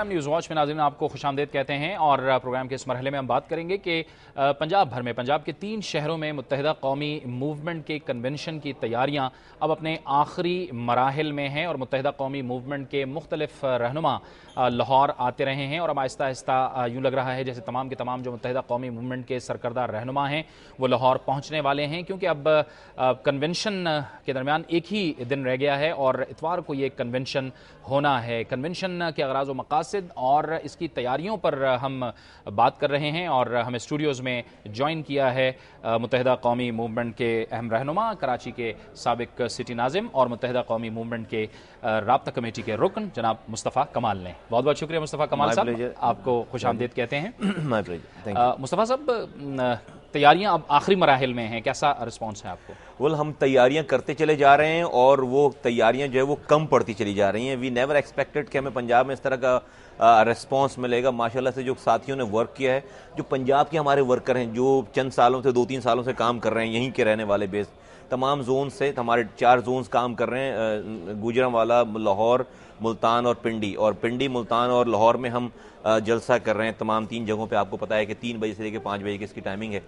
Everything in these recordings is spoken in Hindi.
प्रोग्राम न्यूज़ वॉच में नाज़रीन आपको खुशामदीद कहते हैं और प्रोग्राम के इस मरहले में हम बात करेंगे कि पंजाब भर में, पंजाब के 3 शहरों में मुत्तहिदा कौमी मूवमेंट के कन्वेंशन की तैयारियां अब अपने आखिरी मराहिल में हैं और मुत्तहिदा कौमी मूवमेंट के मुख्तलिफ रहनुमा लाहौर आते रहे हैं और अब आहिस्ता आहिस्ता यूँ लग रहा है जैसे तमाम के तमाम जो मुत्तहिदा कौमी मूवमेंट के सरकर्दा रहनुमा हैं वो लाहौर पहुँचने वाले हैं, क्योंकि अब कन्वेंशन के दरमियान एक ही दिन रह गया है और इतवार को ये कन्वेंशन होना है। कन्वेंशन के अगराज व मकासद और इसकी तैयारियों पर हम बात कर रहे हैं और हमें स्टूडियोज़ में ज्वाइन किया है मुत्तहिदा कौमी मूवमेंट के अहम रहनुमा, कराची के साबिक सिटी नाजिम और मुत्तहिदा कौमी मूवमेंट के राब्ता कमेटी के रुकन जनाब मुस्तफ़ा कमाल ने। बहुत बहुत शुक्रिया मुस्तफ़ा कमाल साहब, आपको खुशामदीद कहते हैं। मुस्तफ़ा साहब, तैयारियां अब आखिरी मराहिल में हैं, कैसा रिस्पॉन्स है आपको? वेल, हम तैयारियां करते चले जा रहे हैं और वो तैयारियां जो है वो कम पड़ती चली जा रही हैं। वी नेवर एक्सपेक्टेड कि हमें पंजाब में इस तरह का रिस्पॉन्स मिलेगा। माशाल्लाह से जो साथियों ने वर्क किया है, जो पंजाब के हमारे वर्कर हैं जो चंद सालों से 2-3 सालों से काम कर रहे हैं, यहीं के रहने वाले बेस तमाम जोन से, हमारे 4 जोन्स काम कर रहे हैं, गुजरांवाला, लाहौर, मुल्तान और पिंडी। और पिंडी, मुल्तान और लाहौर में हम जलसा कर रहे हैं तमाम 3 जगहों पे। आपको पता है कि 3 बजे से लेकर 5 बजे की इसकी टाइमिंग है।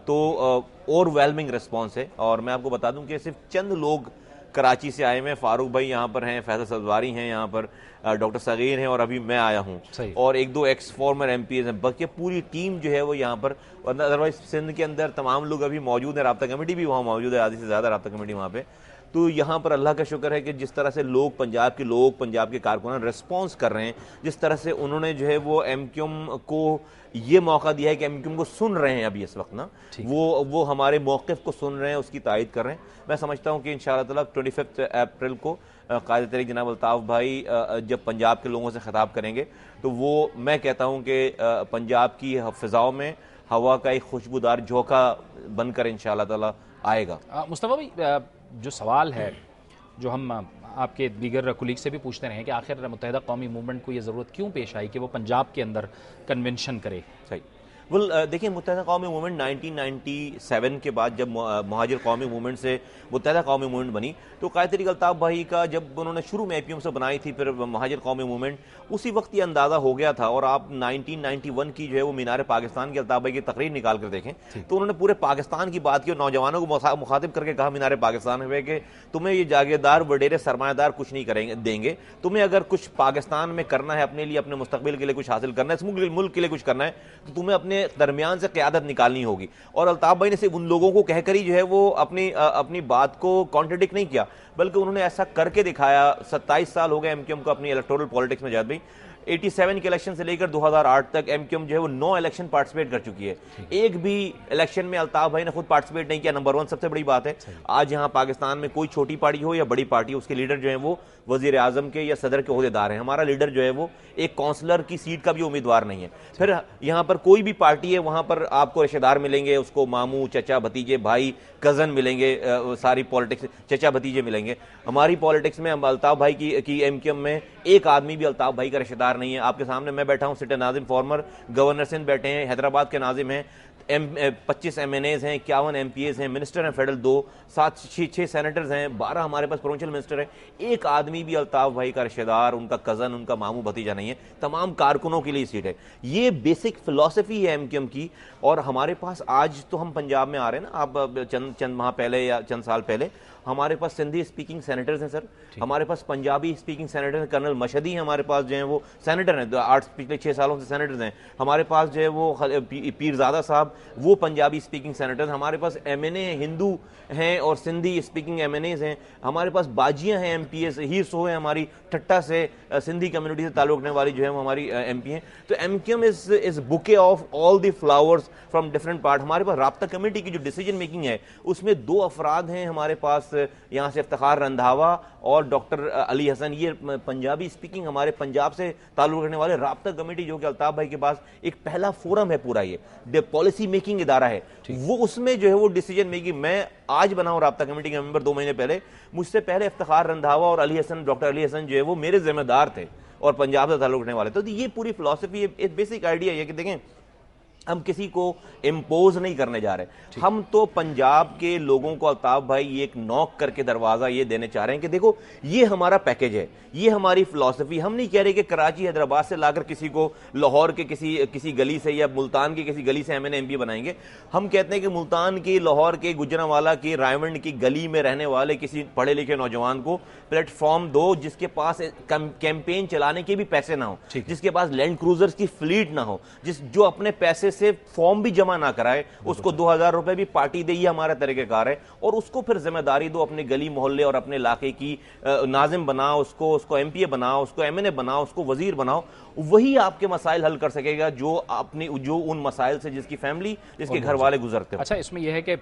तो ओवरवेलमिंग रिस्पॉन्स है और मैं आपको बता दूं कि सिर्फ चंद लोग कराची से आए हैं। फारूक भाई यहाँ पर हैं, फैसल सलवारी हैं यहाँ पर, डॉक्टर सगीर हैं और अभी मैं आया हूँ और 1-2 एक्स फॉर्मर MPs हैं। बाकी पूरी टीम जो है वो यहाँ पर, और अदरवाइज सिंध के अंदर तमाम लोग अभी मौजूद है। राब्ता कमेटी भी वहाँ मौजूद है, आधी से ज़्यादा राब्ता कमेटी वहाँ पे। तो यहाँ पर अल्लाह का शुक्र है कि जिस तरह से लोग, पंजाब के कारकुनान रिस्पॉन्स कर रहे हैं, जिस तरह से उन्होंने जो है वो MQM को ये मौका दिया है कि MQM को सुन रहे हैं अभी इस वक्त ना, वो हमारे मौक़िफ़ को सुन रहे हैं, उसकी तायद कर रहे हैं। मैं समझता हूँ कि इंशाअल्लाह ताला 25 अप्रैल को कायदे तहरीक जनाब अल्ताफ़ भाई जब पंजाब के लोगों से खिताब करेंगे तो वो, मैं कहता हूँ कि पंजाब की फ़िज़ाओं में हवा का एक खुशबूदार झोंका बनकर इंशाअल्लाह ताला आएगा। मुस्तफ़ा भाई, जो सवाल है जो हम आपके दीगर कुलीग से भी पूछते रहे हैं कि आखिर मुत्तहिदा कौमी मूवमेंट को ये ज़रूरत क्यों पेश आई कि वो पंजाब के अंदर कन्वेंशन करे? सही। वेल, देखिए, मुत्तहिदा कौमी मूवमेंट 1997 के बाद जब महाजिर कौमी मूवमेंट से मुत्तहिदा कौमी मूवमेंट बनी तो कायद तहरीक अल्ताफ़ भाई का जब उन्होंने शुरू में APM से बनाई थी, फिर महाजिर कौमी मूवमेंट, उसी वक्त ये अंदाज़ा हो गया था। और आप 1991 की जो है वो मीनार पाकिस्तान की अल्ताफ़ भाई की तकरीर निकाल कर देखें तो उन्होंने पूरे पाकिस्तान की बात की और नौजवानों को मुखातिब करके कहा मीनार पाकिस्तान में कि तुम्हें ये जागीरदार, वडेरे, सरमायादार कुछ नहीं देंगे। तुम्हें अगर कुछ पाकिस्तान में करना है, अपने लिए, अपने मुस्तकबिल के लिए कुछ हासिल करना है, इस मुल्क के लिए कुछ करना है, तो तुम्हें अपने दरमियान से क़यादत निकालनी होगी। और अल्ताफ़ भाई ने सिर्फ उन लोगों को कहकर ही जो है वो अपनी बात को कॉन्ट्रडिक्ट नहीं किया, बल्कि उन्होंने ऐसा करके दिखाया। 27 साल हो गए MQM को अपनी इलेक्टोरल पॉलिटिक्स में। जाद भाई, 87 के इलेक्शन से लेकर 2008 तक MQM जो है वो 9 इलेक्शन पार्टिसिपेट कर चुकी है। एक भी इलेक्शन में अल्ताफ़ भाई ने खुद पार्टिसिपेट नहीं किया। नंबर 1 सबसे बड़ी बात है। आज यहाँ पाकिस्तान में कोई छोटी पार्टी हो या बड़ी पार्टी, उसके लीडर जो है वो वज़ीर आज़म के या सदर के ओहदेदार हैं। हमारा लीडर जो है वो एक काउंसलर की सीट का भी उम्मीदवार नहीं है। फिर यहाँ पर कोई भी पार्टी है, वहाँ पर आपको रिश्तेदार मिलेंगे, उसको मामू, चचा, भतीजे, भाई, कज़न मिलेंगे, सारी पॉलिटिक्स चचा भतीजे मिलेंगे। हमारी पॉलिटिक्स में अल्ताफ़ भाई की MQM में एक आदमी भी अल्ताफ़ भाई का रिश्तेदार नहीं है। आपके सामने मैं बैठा हूँ, सिटी नाजिम, फॉर्मर गवर्नर सिंध बैठे हैं, हैदराबाद के नाजिम हैं, 25 MNAs हैं, 51 MPAs हैं, मिनिस्टर हैं फेडरल 2, 6 सेनेटर्स हैं, 12 हमारे पास प्रोविंशियल मिनिस्टर है। एक आदमी भी अल्ताफ़ भाई का रिश्तेदार, उनका कज़न, उनका मामू भतीजा नहीं है। तमाम कारकुनों के लिए सीट है। ये बेसिक फिलॉसफी है MQM की। और हमारे पास आज तो हम पंजाब में आ रहे हैं ना, आप चंद माह पहले या चंद साल पहले हमारे पास सिंधी स्पीकिंग सेनेटर्स हैं सर, हमारे पास पंजाबी स्पीकिंग सेनेटर हैं, कर्नल मशदी हैं हमारे पास जो हैं वो सेनेटर हैं, 8 पिछले 6 सालों से सेनेटर्स हैं। हमारे पास जो है वो पीरजादा साहब, वो पंजाबी स्पीकिंग सेनेटर्स। हमारे पास MNA हिंदू हैं और सिंधी स्पीकिंग MNAs हैं। हमारे पास बाजियाँ हैं MPs, हीर सो है हमारी ठट्टा से सिंधी कम्युनिटी से ताल्लुक़ रखने वाली जो है वो हमारी MP हैं। तो MQM is bouquet of all the flowers from different part. हमारे पास राब्ता कमेटी की जो डिसीजन मेकिंग है उसमें 2 अफराद हैं हमारे पास, यहाँ से इफ्तिखार रंधावा और डॉक्टर अली हसन। ये पंजाबी स्पीकिंग हमारे पंजाब से ताल्लुक़ रखने वाले राब्ता कमेटी, जो कि अल्ताफ़ भाई के पास एक पहला फोरम है, पूरा ये पॉलिसी मेकिंग इदारा है, वो उसमें जो है वो डिसीजन मेकिंग। मैं आज बना हूँ राब्ता कमेटी के मेंबर 2 महीने पहले। मुझसे पहले इफ्तिखार रंधावा और अली हसन, डॉक्टर अली हसन जो है वो मेरे जिम्मेदार थे और पंजाब से ताल्लुक़ रखने वाले। तो ये पूरी फिलॉसफी, एक बेसिक आइडिया है कि देखें हम किसी को इम्पोज नहीं करने जा रहे। हम तो पंजाब के लोगों को अल्ताफ भाई एक नॉक करके दरवाजा ये देने चाह रहे हैं कि देखो ये हमारा पैकेज है, ये हमारी फिलॉसफी। हम नहीं कह रहे कि कराची हैदराबाद से लाकर किसी को लाहौर के किसी गली से या मुल्तान की किसी गली से एमएनए एमपी बनाएंगे। हम कहते हैं कि मुल्तान की, लाहौर के, गुजरांवाला की, रायवंड की गली में रहने वाले किसी पढ़े लिखे नौजवान को प्लेटफॉर्म दो, जिसके पास कैंपेन चलाने के भी पैसे ना हो, जिसके पास लैंड क्रूजर्स की फ्लीट ना हो, जो अपने पैसे से फॉर्म भी जमा ना कराए, उसको 2000 रुपए भी पार्टी दे, ये हमारा तरीकेकार है। और उसको फिर जिम्मेदारी दो, अपने गली मोहल्ले और अपने इलाके की नाजिम बनाओ, उसको एमपीए बनाओ, उसको एमएनए बनाओ, उसको वजीर बनाओ। वही आपके मसाइल हल कर सकेगा जो उन मसाइल से जिसकी फैमिली, जिसके घर वाले गुजरते हैं। अच्छा, इसमें यह है कि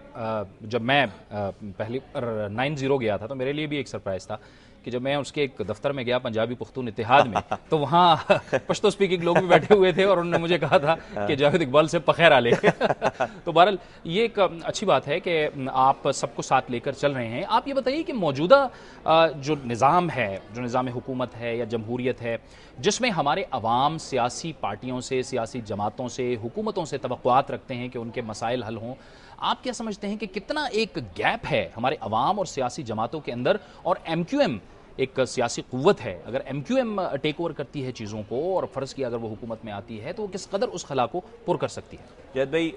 जब मैं पहली 9-0 गया था तो मेरे लिए भी एक सरप्राइज था कि जब मैं उसके एक दफ्तर में गया पंजाबी पुख्तून इत्तेहाद में, तो वहाँ पश्तो स्पीकिंग लोग भी बैठे हुए थे और उन्होंने मुझे कहा था कि जावेद इकबाल से पखैर आले। तो बहरहाल ये एक अच्छी बात है कि आप सबको साथ लेकर चल रहे हैं। आप ये बताइए कि मौजूदा जो निज़ाम है, जो निज़ाम हुकूमत है या जमहूरियत है, जिसमें हमारे अवाम सियासी पार्टियों से, सियासी जमातों से, हुकूमतों से तवक्कुआत रखते हैं कि उनके मसाइल हल हों, आप क्या समझते हैं कि कितना एक गैप है हमारे अवाम और सियासी जमातों के अंदर? और एमक्यूएम एक सियासी कुव्वत है, अगर एमक्यूएम टेक ओवर करती है चीज़ों को और फ़र्ज़ किया अगर वो हुकूमत में आती है तो वो किस कदर उस खला को पुर कर सकती है? जैद भाई,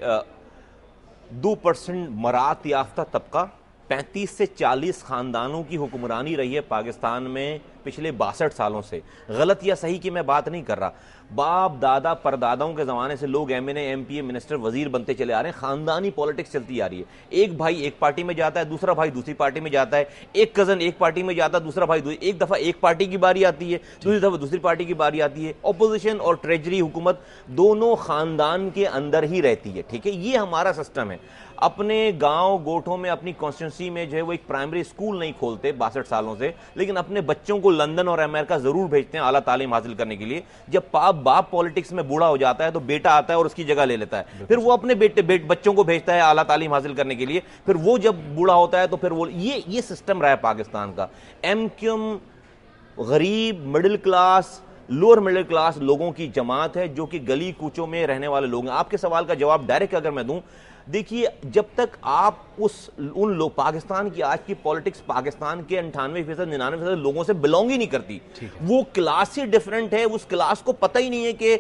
2% मरात याफ्ता तबका, 35 से 40 खानदानों की हुक्मरानी रही है पाकिस्तान में पिछले 62 सालों से। गलत या सही की मैं बात नहीं कर रहा, बाप दादा परदादाओं के ज़माने से लोग एमएनए, एमपीए, मिनिस्टर, वजीर बनते चले आ रहे हैं। ख़ानदानी पॉलिटिक्स चलती आ रही है। एक भाई एक पार्टी में जाता है, दूसरा भाई दूसरी पार्टी में जाता है, एक कज़न एक पार्टी में जाता है, दूसरा भाई एक दफ़ा एक पार्टी की बारी आती है, दूसरी दफ़ा दूसरी पार्टी की बारी आती है। अपोजिशन और ट्रेजरी हुकूमत दोनों ख़ानदान के अंदर ही रहती है। ठीक है, ये हमारा सिस्टम है। अपने गांव गोठों में, अपनी कॉन्स्टिट्यूंसी में जो है वो एक प्राइमरी स्कूल नहीं खोलते 62 सालों से, लेकिन अपने बच्चों को लंदन और अमेरिका जरूर भेजते हैं आला तालीम हासिल करने के लिए। जब बाप पॉलिटिक्स में बूढ़ा हो जाता है तो बेटा आता है और उसकी जगह ले लेता है, फिर वो अपने बच्चों को भेजता है आला तालीम हासिल करने के लिए। फिर वो जब बूढ़ा होता है तो फिर वो ये सिस्टम रहा है पाकिस्तान का। एमक्यूएम गरीब, middle class, lower middle class लोगों की जमात है जो कि गली कूचों में रहने वाले लोग हैं। आपके सवाल का जवाब डायरेक्ट अगर मैं दूं, देखिए, जब तक आप उन लोग, पाकिस्तान की आज की पॉलिटिक्स पाकिस्तान के 98%, 99% लोगों से बिलोंग ही नहीं करती। वो क्लास ही डिफरेंट है। उस क्लास को पता ही नहीं है कि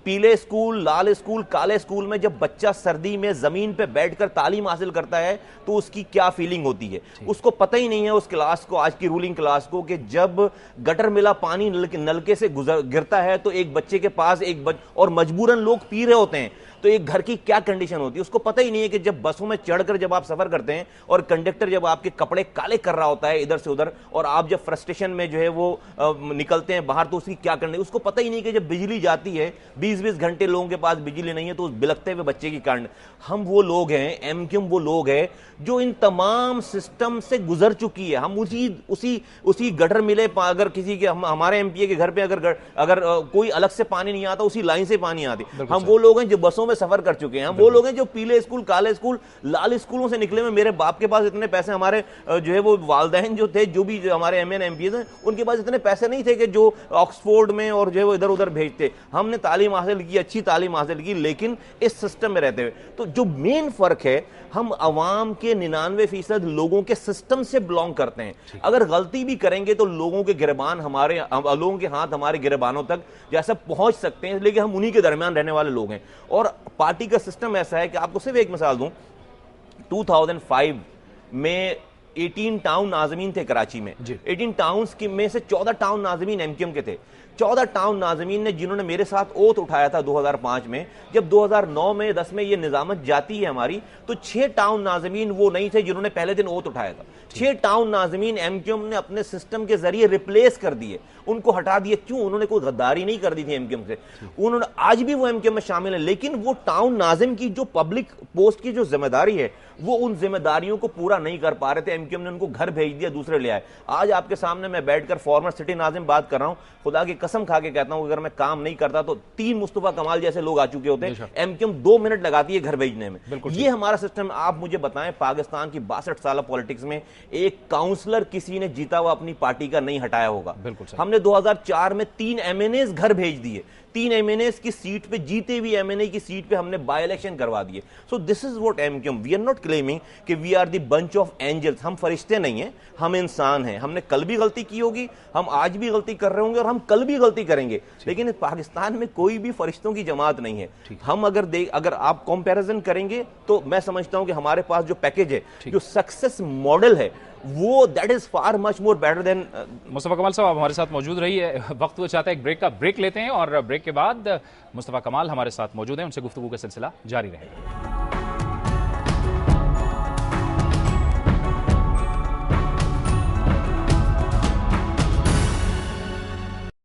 पीले स्कूल, लाल स्कूल, काले स्कूल में जब बच्चा सर्दी में जमीन पे बैठकर तालीम हासिल करता है तो उसकी क्या फीलिंग होती है। उसको पता ही नहीं है, उस क्लास को, आज की रूलिंग क्लास को, कि जब गटर मिला पानी नलके से गिरता है तो एक बच्चे के पास और मजबूरन लोग पी रहे होते हैं तो एक घर की क्या कंडीशन होती है। उसको पता ही नहीं है कि जब बसों में चढ़कर जब आप सफर करते हैं और कंडक्टर जब आपके कपड़े काले कर रहा होता है इधर से उधर, और आप जब फ्रस्ट्रेशन में जो है वो निकलते हैं बाहर, तो उसकी क्या करनी। उसको पता ही नहीं कि जब बिजली जाती है 20-20 घंटे लोगों के पास बिजली नहीं है तो उस बिलखते हुए बच्चे की कारण। हम वो लोग हैं, एमक्यूएम वो लोग हैं जो इन तमाम सिस्टम से गुजर चुकी है। हम उसी गटर मिले, अगर किसी के, हमारे एमपीए के घर पे अगर कोई अलग से पानी नहीं आता, उसी लाइन से पानी आती। हम वो लोग हैं जो बसों में सफर कर चुके हैं। हम वो लोग हैं जो पीले स्कूल, काले स्कूल, लाल स्कूलों से निकले में। मेरे बाप के पास इतने पैसे, हमारे जो है वो वालदैन जो थे, जो भी हमारे एमएन एमपीएस हैं, उनके पास इतने पैसे नहीं थे कि जो ऑक्सफोर्ड में और जो है वो इधर उधर भेजते। हमने तालीम हासिल की, अच्छी तालीम हासिल की, लेकिन इस सिस्टम में रहते हुए। तो जो मेन फर्क है, हम अवाम के 99% लोगों के सिस्टम से बिलोंग करते हैं। अगर गलती भी करेंगे तो लोगों के गिरबान लोगों के हाथ हमारे गिरबानों तक जैसा पहुंच सकते हैं, लेकिन हम उन्हीं के दरमियान रहने वाले लोग हैं। और पार्टी का सिस्टम ऐसा है कि आपको सिर्फ एक मिसाल दूं, 2005 में 18 टाउन नाज़मीन थे कराची में। 18 टाउन्स में से 14 टाउन नाज़मीन एमक्यूएम के थे। 14 टाउन नाज़मीन ने, जिन्होंने मेरे साथ ओथ उठाया था 2005 में, जब 2009 में 10 में ये निजामत जाती है हमारी, तो 6 टाउन नाज़मीन वो नहीं थे जिन्होंने पहले दिन ओथ उठाया था। 6 टाउन नाज़मीन एमक्यूएम ने अपने सिस्टम के जरिए रिप्लेस कर दिए, उनको हटा दिए। क्यों? उन्होंने कोई गद्दारी नहीं कर दी थी एमक्यूएम से, उन्होंने, आज भी वो एमक्यूएम में शामिल है, लेकिन वो टाउन नाज़िम की जो पब्लिक पोस्ट की जो जिम्मेदारी है, वो उन जिम्मेदारियों को पूरा नहीं कर पा रहे थे। एमक्यूएम ने उनको घर भेज दिया, दूसरे ले आए। आज आपके सामने मैं बैठकर फॉर्मर सिटी नाज़िम बात कर रहा हूं, खुदा की कसम खा के कहता हूं, अगर मैं काम नहीं करता तो 3 मुस्तफा कमाल जैसे लोग आ चुके होते हैं। एमक्यूएम 2 मिनट लगाती है घर भेजने में। ये हमारा सिस्टम। आप मुझे बताएं, पाकिस्तान की 62 साल पॉलिटिक्स में एक काउंसलर किसी ने जीता हुआ अपनी पार्टी का नहीं हटाया होगा। हमने 2004 में 3 एमएनएस घर भेज दिए। 3 MNAs की सीट पे, जीते हुए MNA की सीट पे हमने बाय इलेक्शन करवा दिए। So this is what MQM, we are not claiming कि we are the bunch of angels, हम फरिश्ते नहीं हैं, हम इंसान हैं। हमने कल भी गलती की होगी, हम आज भी गलती कर रहे होंगे और हम कल भी गलती करेंगे, लेकिन पाकिस्तान में कोई भी फरिश्तों की जमात नहीं है। हम अगर आप कंपैरिजन करेंगे तो मैं समझता हूं कि हमारे पास जो पैकेज है, जो सक्सेस मॉडल है, वो that is far much more better than. Mustafa कमाल साहब आप हमारे साथ मौजूद रहिए। वक्त वो चाहता है एक ब्रेक लेते हैं और ब्रेक के बाद मुस्तफ़ा कमाल हमारे साथ मौजूद हैं, उनसे गुफ्तगू का सिलसिला जारी रहेगा।